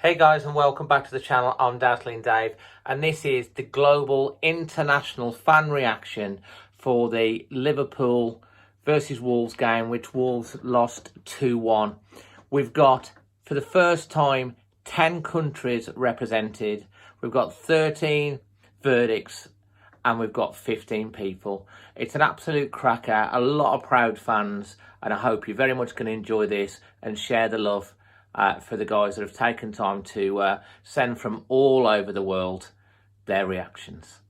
Hey guys, and welcome back to the channel. I'm Dazzling Dave, and this is the global international fan reaction for the Liverpool versus Wolves game, which Wolves lost 2-1. We've got, for the first time, 10 countries represented. We've got 13 verdicts, and we've got 15 people. It's an absolute cracker, a lot of proud fans, and I hope you're very much going to enjoy this and share the love for the guys that have taken time to send from all over the world their reactions.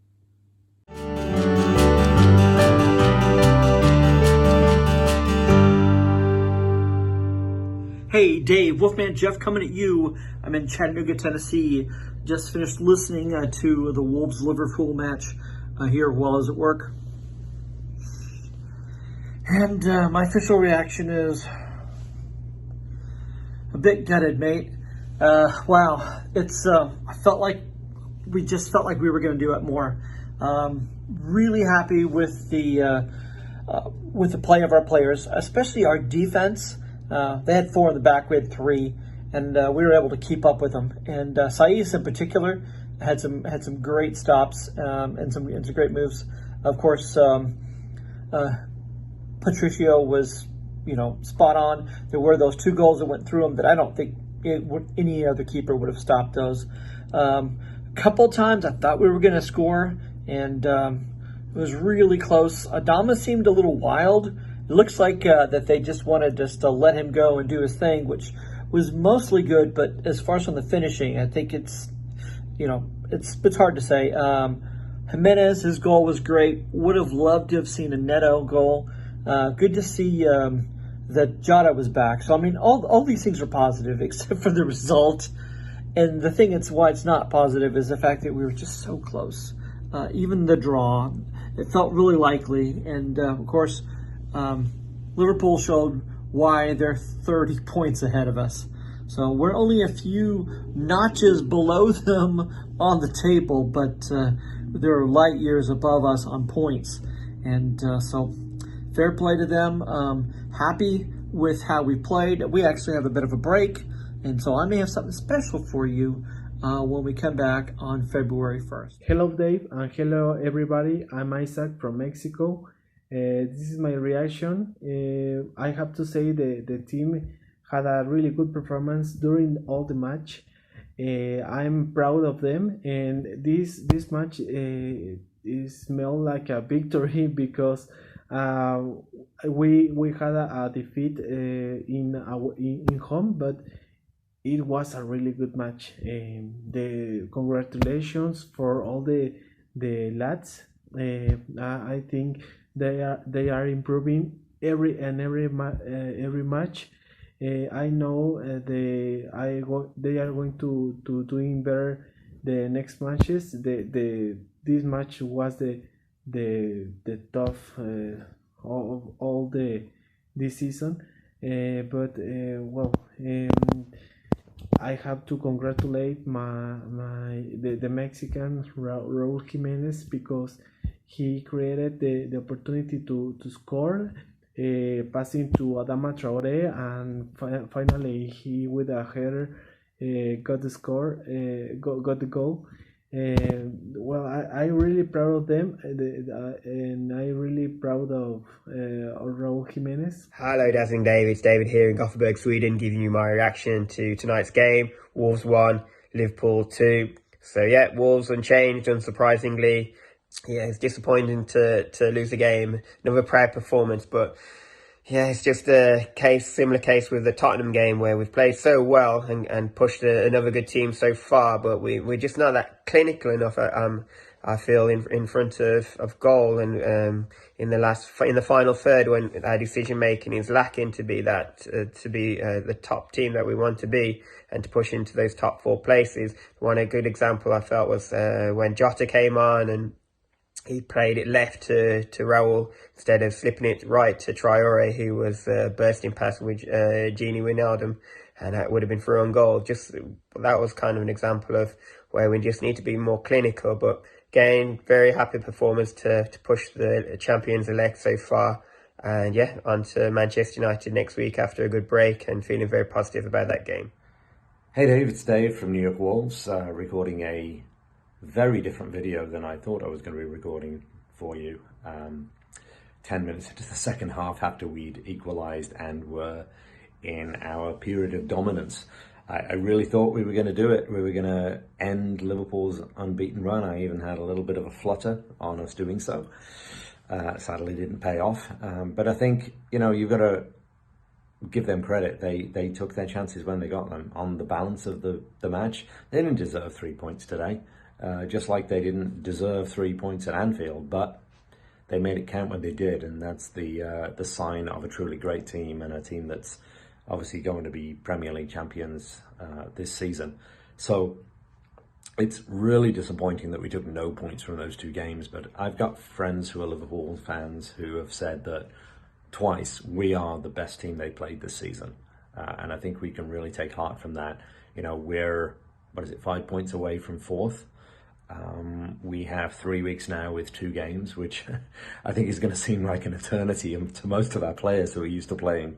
Hey Dave, Wolfman Jeff coming at you. I'm in Chattanooga, Tennessee. Just finished listening to the Wolves-Liverpool match here while I was at work. And my official reaction is a bit gutted, mate. Wow, it's I felt like we were going to do it more. Really happy with the play of our players, especially our defense. They had 4 in the back, we had 3, and we were able to keep up with them. And Saiz in particular had some great stops and some great moves. Of course, Patricio was, spot on. There were those 2 goals that went through him that I don't think any other keeper would have stopped those. A couple times I thought we were going to score, and it was really close. Adama seemed a little wild. It looks like that they just wanted to let him go and do his thing, which was mostly good. But as far as from the finishing, I think it's hard to say. Jimenez, his goal was great. Would have loved to have seen a Neto goal. Good to see that Jota was back. So, I mean, all these things are positive except for the result. And the thing that's why it's not positive is the fact that we were just so close. Even the draw, it felt really likely. And, of course, Liverpool showed why they're 30 points ahead of us. So we're only a few notches below them on the table, but they're light years above us on points. And so fair play to them. Happy with how we played. We actually have a bit of a break, and so I may have something special for you when we come back on February 1st. Hello Dave, and hello everybody. I'm Isaac from Mexico. This is my reaction. I have to say the team had a really good performance during all the match. I'm proud of them, and this match is smelled like a victory because we had a defeat in home, but it was a really good match. The congratulations for all the lads. I think they are improving every match. I know they are going to doing better the next matches. This match was the tough of all this season, but I have to congratulate the Mexican Raúl Jiménez because he created the opportunity to score, passing to Adama Traoré, and finally he with a header got the goal. I'm really proud of them, and I'm really proud of Raúl Jiménez. Hello Dazzling Dave, it's David here in Gothenburg, Sweden, giving you my reaction to tonight's game. Wolves 1, Liverpool 2. So yeah, Wolves unchanged, unsurprisingly. Yeah, it's disappointing to lose the game. Another proud performance, but yeah, it's just a similar case with the Tottenham game where we've played so well and pushed another good team so far, but we're just not that clinical enough. I feel in front of goal, and in the final third, when our decision making is lacking to be the top team that we want to be and to push into those top 4 places. A good example I felt was when Jota came on and he played it left to Raúl instead of slipping it right to Traoré, who was bursting past with Gini Wijnaldum, and that would have been through on goal. That was kind of an example of where we just need to be more clinical. But again, very happy performance to push the champions-elect so far. And yeah, on to Manchester United next week after a good break, and feeling very positive about that game. Hey Dave, it's Dave from New York Wolves, recording a very different video than I thought I was going to be recording for you. 10 minutes into the second half after we'd equalised and were in our period of dominance. I really thought we were going to do it. We were going to end Liverpool's unbeaten run. I even had a little bit of a flutter on us doing so. Sadly didn't pay off. But I think, you've got to give them credit. They took their chances when they got them on the balance of the match. They didn't deserve 3 points today, just like they didn't deserve 3 points at Anfield, but they made it count when they did, and that's the sign of a truly great team and a team that's obviously going to be Premier League champions this season. So it's really disappointing that we took no points from those two games, but I've got friends who are Liverpool fans who have said that twice we are the best team they played this season, and I think we can really take heart from that. We're 5 points away from fourth. We have 3 weeks now with 2 games, which I think is going to seem like an eternity to most of our players who are used to playing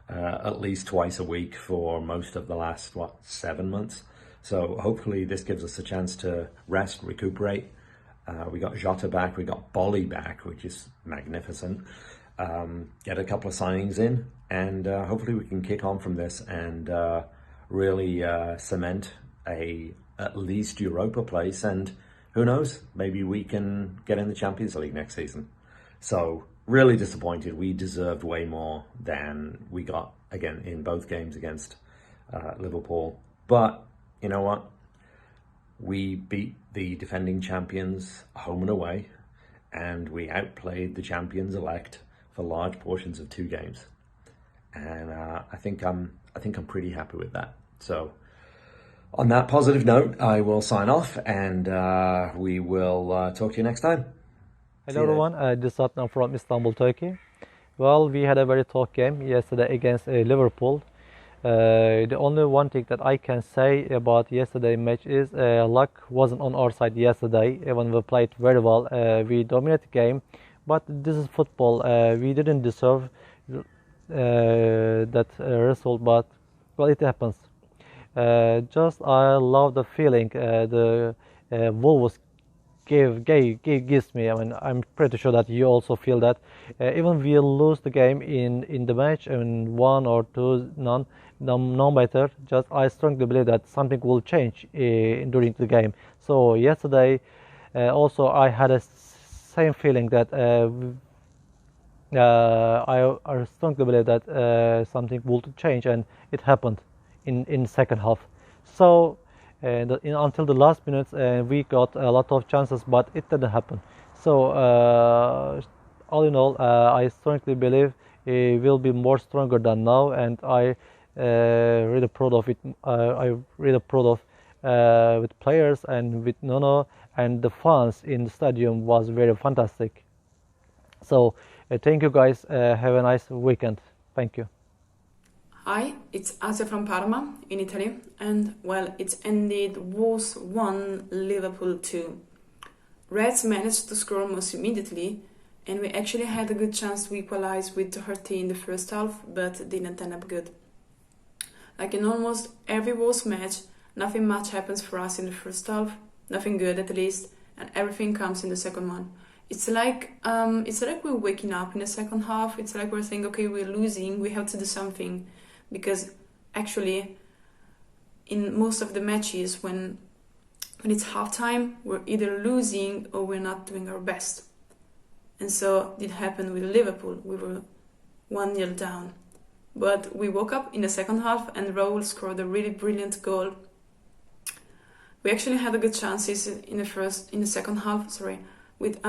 at least twice a week for most of the last 7 months. So hopefully this gives us a chance to rest, recuperate. We got Jota back, we got Bolly back, which is magnificent. Get a couple of signings in, and hopefully we can kick on from this and really cement at least Europa place, and who knows, maybe we can get in the Champions League next season. So really disappointed. We deserved way more than we got, again, in both games against Liverpool. But you know what? We beat the defending champions home and away, and we outplayed the champions-elect for large portions of 2 games, and I think I'm pretty happy with that. So on that positive note, I will sign off, and we will talk to you next time. Hello everyone, this is Adnan from Istanbul, Turkey. Well, we had a very tough game yesterday against Liverpool. The only one thing that I can say about yesterday's match is luck wasn't on our side yesterday. Even we played very well, we dominated the game. But this is football. We didn't deserve that result, but well, it happens. I love the feeling the Wolves gives me. I mean, I'm pretty sure that you also feel that. Even we lose the game in the match, 1 or 2, no matter. Just I strongly believe that something will change during the game. So yesterday, also I had a same feeling that I strongly believe that something will change, and it happened in second half. So until the last minutes, we got a lot of chances, but it didn't happen. So all in all, I strongly believe it will be more stronger than now, and I really proud of it. I really proud of with players and with Nuno. And the fans in the stadium was very fantastic. So thank you guys. Have a nice weekend. Thank you. Hi, it's Asia from Parma in Italy, and well, it's ended Wolves 1, Liverpool 2. Reds managed to score almost immediately, and we actually had a good chance to equalize with Doherty in the first half, but didn't end up good. Like in almost every Wolves match, nothing much happens for us in the first half. Nothing good at least, and everything comes in the second one. It's like we're waking up in the second half. It's like we're saying, okay, we're losing, we have to do something, because actually, in most of the matches, when it's halftime, we're either losing or we're not doing our best. And so it happened with Liverpool. We were 1-0 down, but we woke up in the second half, and Raul scored a really brilliant goal. We actually had a good chances in the second half, with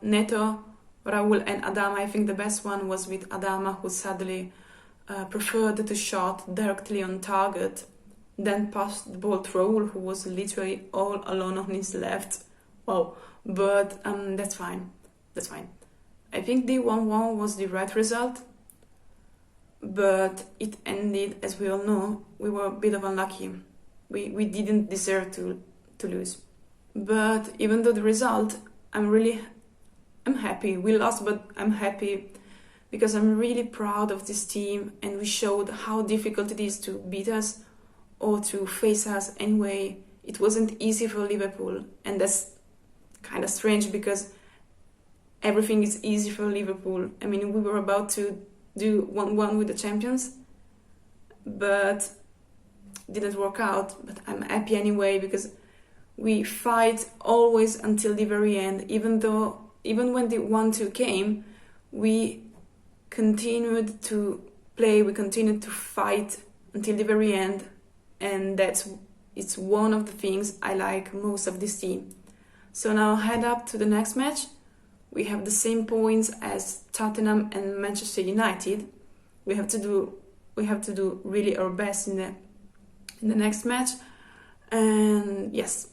Neto, Raul and Adama. I think the best one was with Adama, who sadly preferred to shot directly on target, then passed the ball to Raul, who was literally all alone on his left. Wow, but that's fine. I think the 1-1 was the right result, but it ended, as we all know, we were a bit of unlucky. We didn't deserve to lose. But even though the result, I'm happy. We lost, but I'm happy because I'm really proud of this team, and we showed how difficult it is to beat us or to face us anyway. It wasn't easy for Liverpool, and that's kind of strange because everything is easy for Liverpool. I mean, we were about to do 1-1 with the champions, but didn't work out. But I'm happy anyway because we fight always until the very end. Even when the 1-2 came, we continued to play, we continued to fight until the very end, and it's one of the things I like most of this team. So now head up to the next match. We have the same points as Tottenham and Manchester United. We have to do really our best in the next match, and yes,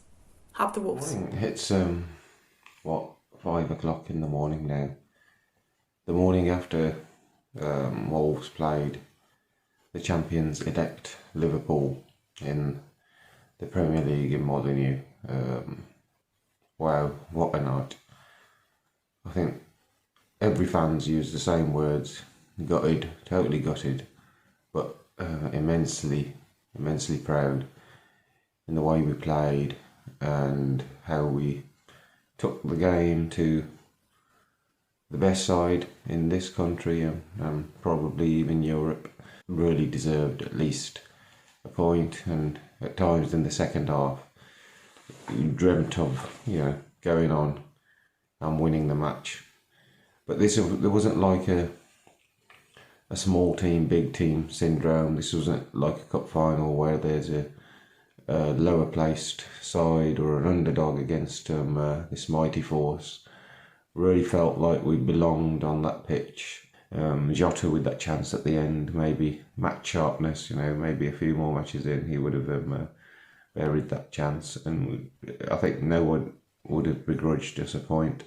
up the Wolves. It's 5 o'clock in the morning now. The morning after Wolves played the champions-elect Liverpool in the Premier League in Molineux. Wow, what a night. I think every fan's used the same words: gutted, totally gutted, but immensely proud in the way we played and how we took the game to the best side in this country and probably even Europe. Really deserved at least a point, and at times in the second half you dreamt of going on and winning the match. But there wasn't like a small team, big team syndrome. This wasn't like a cup final where there's a lower placed side or an underdog against this mighty force. Really felt like we belonged on that pitch. Jota with that chance at the end, maybe match sharpness, maybe a few more matches in, he would have buried that chance, and I think no one would have begrudged us a point,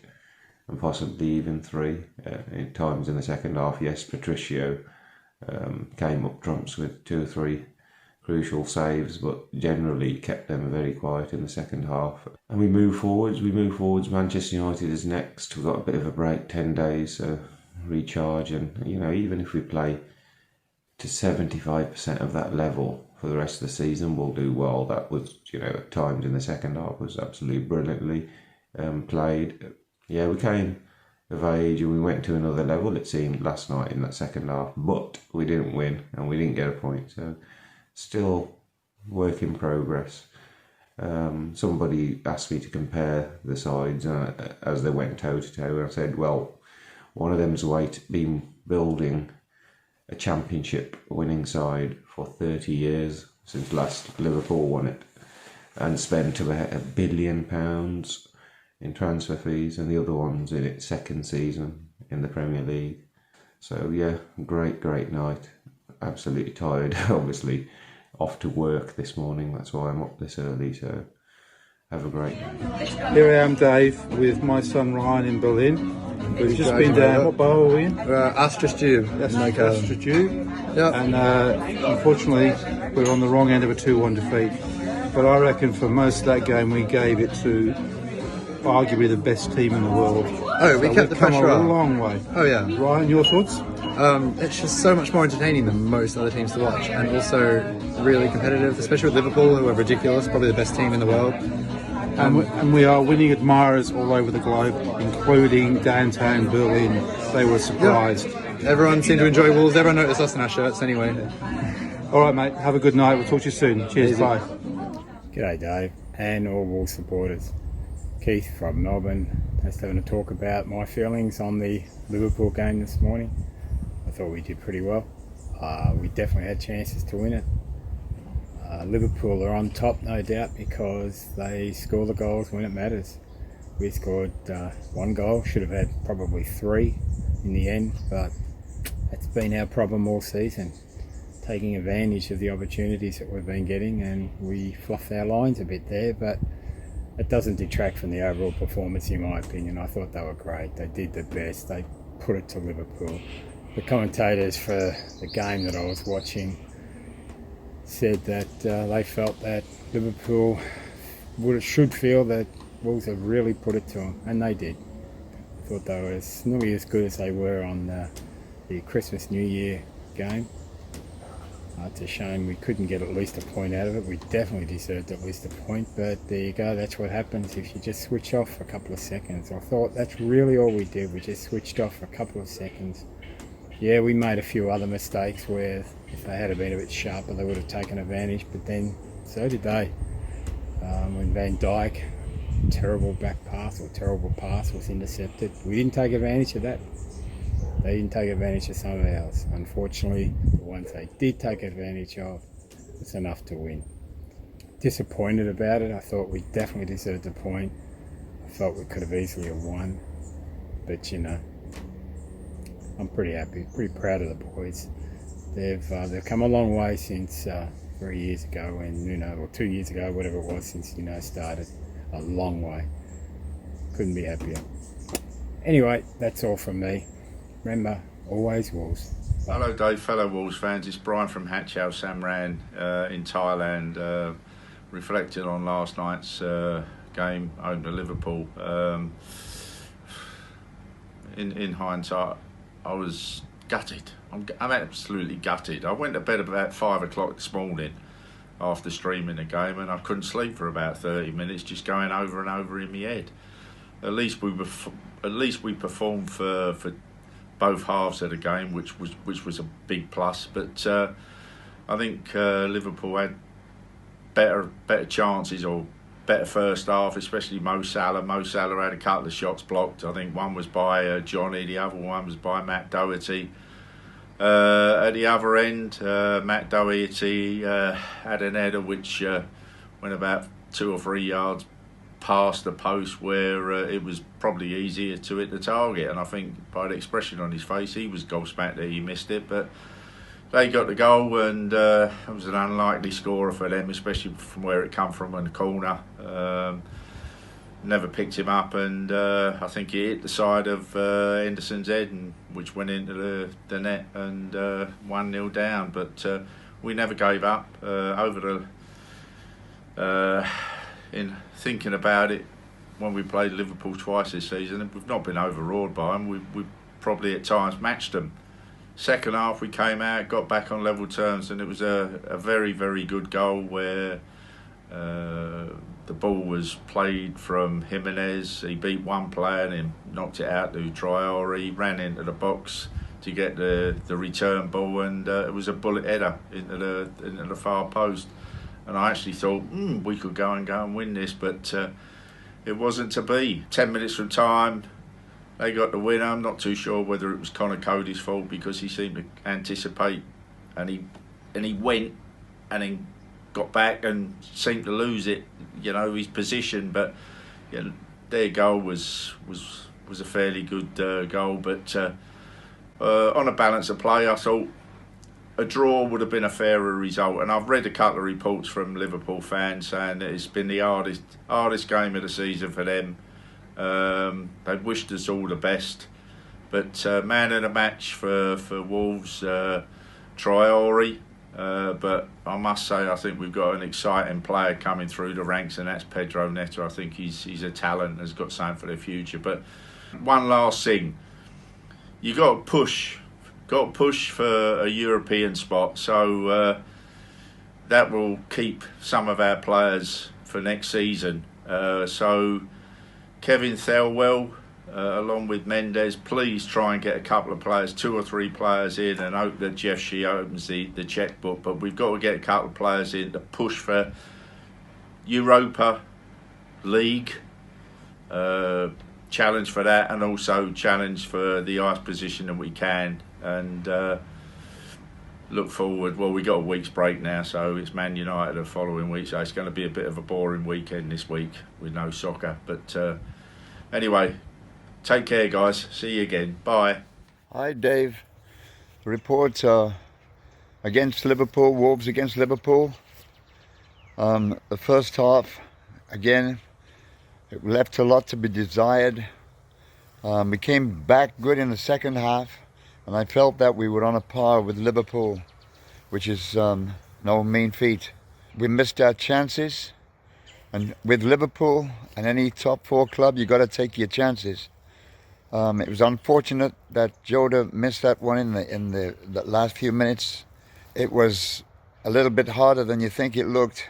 and possibly even 3 at times in the second half. Yes, Patricio came up trumps with 2 or 3 crucial saves, but generally kept them very quiet in the second half. And we move forwards. Manchester United is next. We've got a bit of a break, 10 days, so recharge, and even if we play to 75% of that level for the rest of the season, we'll do well. That was, at times in the second half was absolutely brilliantly played. Yeah, we came of age and we went to another level, it seemed, last night in that second half, but we didn't win and we didn't get a point, so still work in progress. Somebody asked me to compare the sides as they went toe to toe, and I said, well, one of them's been building a championship winning side for 30 years, since last Liverpool won it, and spent about £1 billion in transfer fees, and the other one's in its second season in the Premier League. So yeah, great night. Absolutely tired, obviously off to work this morning, that's why I'm up this early, so have a great night. Here I am, Dave, with my son Ryan in Berlin. We've just been down, what bar are we in? Astra Stew. That's Astra Stew. Yep. And unfortunately, we're on the wrong end of a 2-1 defeat. But I reckon for most of that game, we gave it to arguably the best team in the world. Oh, we kept the pressure up. up. A long way. Oh, yeah. Ryan, your thoughts? It's just so much more entertaining than most other teams to watch, and also really competitive, especially with Liverpool, who are ridiculous, probably the best team in the world. And we are winning admirers all over the globe, including downtown Berlin. They were surprised. Yep. Everyone seemed to enjoy Wolves. Everyone noticed us in our shirts anyway. All right, mate. Have a good night. We'll talk to you soon. Cheers. Easy. Bye. G'day, Dave, and all Wolves supporters. Keith from Melbourne. Just having a talk about my feelings on the Liverpool game this morning. I thought we did pretty well. We definitely had chances to win it. Liverpool are on top, no doubt, because they score the goals when it matters. We scored 1 goal, should have had probably 3 in the end, but that's been our problem all season, taking advantage of the opportunities that we've been getting, and we fluffed our lines a bit there, but it doesn't detract from the overall performance, in my opinion. I thought they were great. They did their best. They put it to Liverpool. The commentators for the game that I was watching said that they felt that Liverpool should feel that Wolves have really put it to them, and they did. I thought they were nearly as good as they were on the Christmas New Year game. It's a shame we couldn't get at least a point out of it. We definitely deserved at least a point, but there you go, that's what happens if you just switch off for a couple of seconds. I thought that's really all we did, we just switched off for a couple of seconds. Yeah, we made a few other mistakes where if they had been a bit sharper they would have taken advantage, but then so did they. When Van Dijk, terrible back pass or terrible pass was intercepted, we didn't take advantage of that. They didn't take advantage of some of ours. Unfortunately, the ones they did take advantage of, it's enough to win. Disappointed about it. I thought we definitely deserved a point. I felt we could have easily have won. But you know, I'm pretty happy, pretty proud of the boys. They've come a long way since 3 years ago when, you know, or 2 years ago, whatever it was, since, you know, started. A long way. Couldn't be happier. Anyway, that's all from me. Remember, always Wolves. Bye. Hello Dave, fellow Wolves fans. It's Brian from Hatchau Samran in Thailand, reflecting on last night's game home to Liverpool. In hindsight, I was gutted. I'm absolutely gutted. I went to bed about 5 o'clock this morning after streaming the game, and I couldn't sleep for about 30 minutes, just going over and over in my head. At least we performed for both halves of the game, which was a big plus. But I think Liverpool had better chances, or better first half, especially Mo Salah. Mo Salah had a couple of shots blocked. I think one was by Johnny, the other one was by Matt Doherty. At the other end, Matt Doherty had an header which went about 2 or 3 yards past the post, where it was probably easier to hit the target, and I think by the expression on his face he was gobsmacked that he missed it. But they got the goal, and it was an unlikely scorer for them, especially from where it come from in the corner. Never picked him up, and I think he hit the side of Henderson's head, and which went into the net, and 1-0 down. But we never gave up. In thinking about it, when we played Liverpool twice this season, we've not been overawed by them. We probably at times matched them. Second half we came out, got back on level terms, and it was a very, very good goal where the ball was played from Jimenez. He beat one player and then knocked it out to Traore. He ran into the box to get the return ball, and it was a bullet header into the far post. And I actually thought, we could go and win this, but it wasn't to be. 10 minutes from time, they got the winner. I'm not too sure whether it was Connor Cody's fault, because he seemed to anticipate, and he went and then got back and seemed to lose it, you know, his position. But you know, their goal was a fairly good goal. But on a balance of play, I thought a draw would have been a fairer result. And I've read a couple of reports from Liverpool fans saying that it's been the hardest game of the season for them. They've wished us all the best. But man of the match for Wolves, Traore. But I must say, I think we've got an exciting player coming through the ranks, and that's Pedro Neto. I think he's a talent, has got something for the future. But one last thing, you got to push for a European spot. So that will keep some of our players for next season. So Kevin Thelwell, along with Mendes, please try and get a couple of players, 2 or 3 players in, and hope that Jeff Shee opens the checkbook. But we've got to get a couple of players in to push for Europa League, challenge for that, and also challenge for the highest position that we can. And look forward. Well, we got a week's break now, so it's Man United the following week, so it's going to be a bit of a boring weekend this week with no soccer. But anyway, take care, guys. See you again. Bye. Hi, Dave. Reports against Liverpool, Wolves against Liverpool. The first half, again, it left a lot to be desired. We came back good in the second half, and I felt that we were on a par with Liverpool, which is no mean feat. We missed our chances, and with Liverpool and any top 4 club, you got to take your chances. It was unfortunate that Jota missed that one in the last few minutes. It was a little bit harder than you think it looked.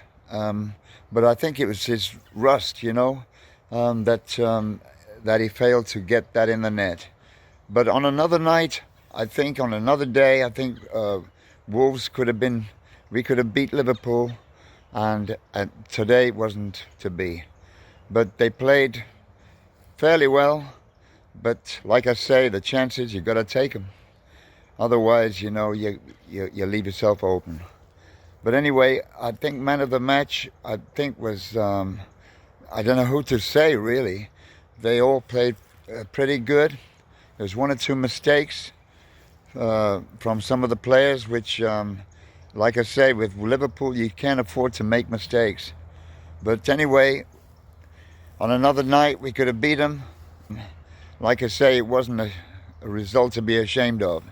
But I think it was his rust, you know, that he failed to get that in the net. But on another night, I think on another day, I think Wolves we could have beat Liverpool, and today wasn't to be. But they played fairly well. But like I say, the chances, you've got to take them. Otherwise, you know, you leave yourself open. But anyway, I think man of the match, I think was, I don't know who to say really. They all played pretty good. There's one or two mistakes from some of the players, which, like I say, with Liverpool, you can't afford to make mistakes. But anyway, on another night, we could have beat them. Like I say, it wasn't a result to be ashamed of.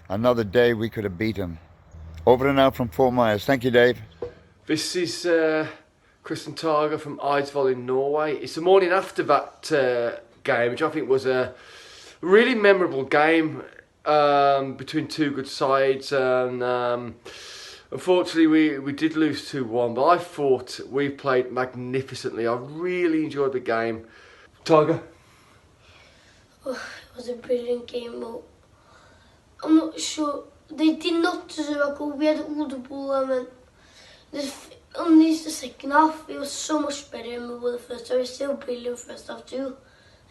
Another day, we could have beat them. Over and out from Fort Myers. Thank you, Dave. This is Kristen Targer from Eidsvoll in Norway. It's the morning after that game, which I think was a really memorable game between two good sides. And unfortunately, we did lose 2-1, but I thought we played magnificently. I really enjoyed the game. Targer? Oh, it was a brilliant game. I'm not sure. They did not deserve a goal. We had all the ball, and on the second half, it was so much better than we were the first half. It was still brilliant first half too.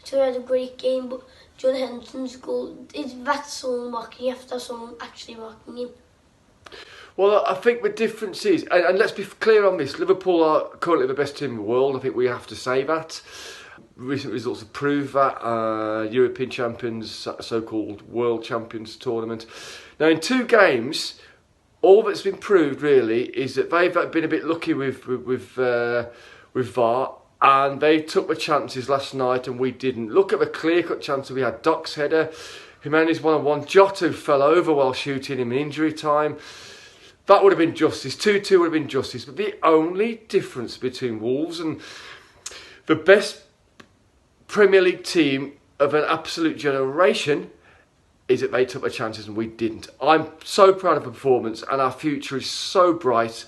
So we had a great game, but John Henderson's goal, that's someone marking. You have to have someone actually marking him. Well, I think the difference is, and let's be clear on this, Liverpool are currently the best team in the world. I think we have to say that. Recent results have proved that. European champions, so-called world champions tournament. Now, in 2 games, all that's been proved really is that they've been a bit lucky with VAR, and they took the chances last night and we didn't. Look at the clear-cut chances we had. Doc's header, Jimenez 1-on-1, Jota fell over while shooting him in injury time. That would have been justice. 2-2 would have been justice. But the only difference between Wolves and the best Premier League team of an absolute generation is that they took their chances and we didn't. I'm so proud of the performance and our future is so bright.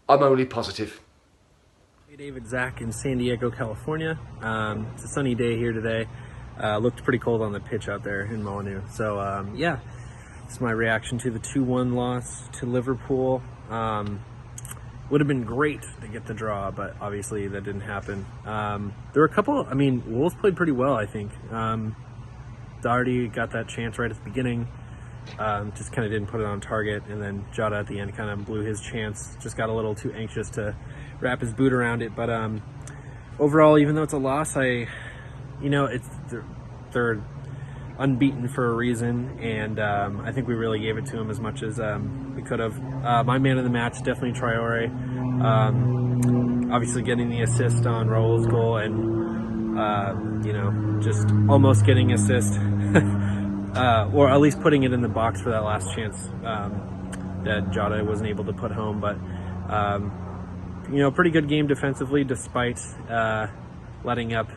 I'm only positive. Hey David, Zach in San Diego, California. It's a sunny day here today. Looked pretty cold on the pitch out there in Molineux. So yeah, it's my reaction to the 2-1 loss to Liverpool. Would have been great to get the draw, but obviously that didn't happen. There were a couple, Wolves played pretty well, I think. Doherty got that chance right at the beginning, just kind of didn't put it on target, and then Jota at the end kind of blew his chance, just got a little too anxious to wrap his boot around it. But overall, even though it's a loss, they're unbeaten for a reason, and I think we really gave it to him as much as we could have. My man of the match, definitely Traore. Obviously getting the assist on Raul's goal, and just almost getting assist, or at least putting it in the box for that last chance that Jota wasn't able to put home. But pretty good game defensively, despite letting up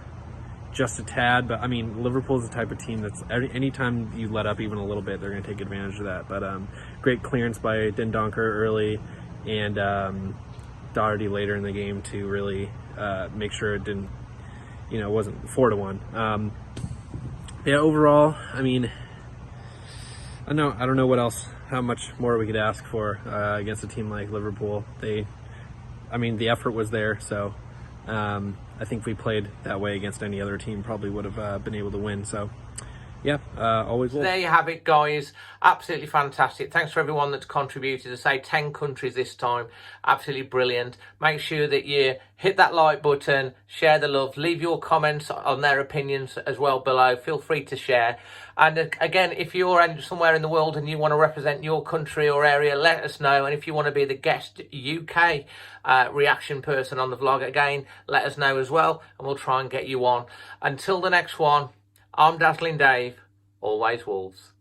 just a tad. But Liverpool's the type of team that's anytime you let up even a little bit, they're going to take advantage of that. But great clearance by Dendoncker early, and Doherty later in the game to really make sure it didn't, wasn't 4-1. Overall, I don't know what else, how much more we could ask for against a team like Liverpool. The effort was there, so I think if we played that way against any other team, probably would have been able to win. So, yeah, always will. There you have it, guys. Absolutely fantastic. Thanks for everyone that's contributed. I say 10 countries this time. Absolutely brilliant. Make sure that you hit that like button, share the love, leave your comments on their opinions as well below. Feel free to share. And again, if you're somewhere in the world and you want to represent your country or area, let us know. And if you want to be the guest UK reaction person on the vlog, again, let us know as well, and we'll try and get you on. Until the next one, I'm Dazzling Dave, always Wolves.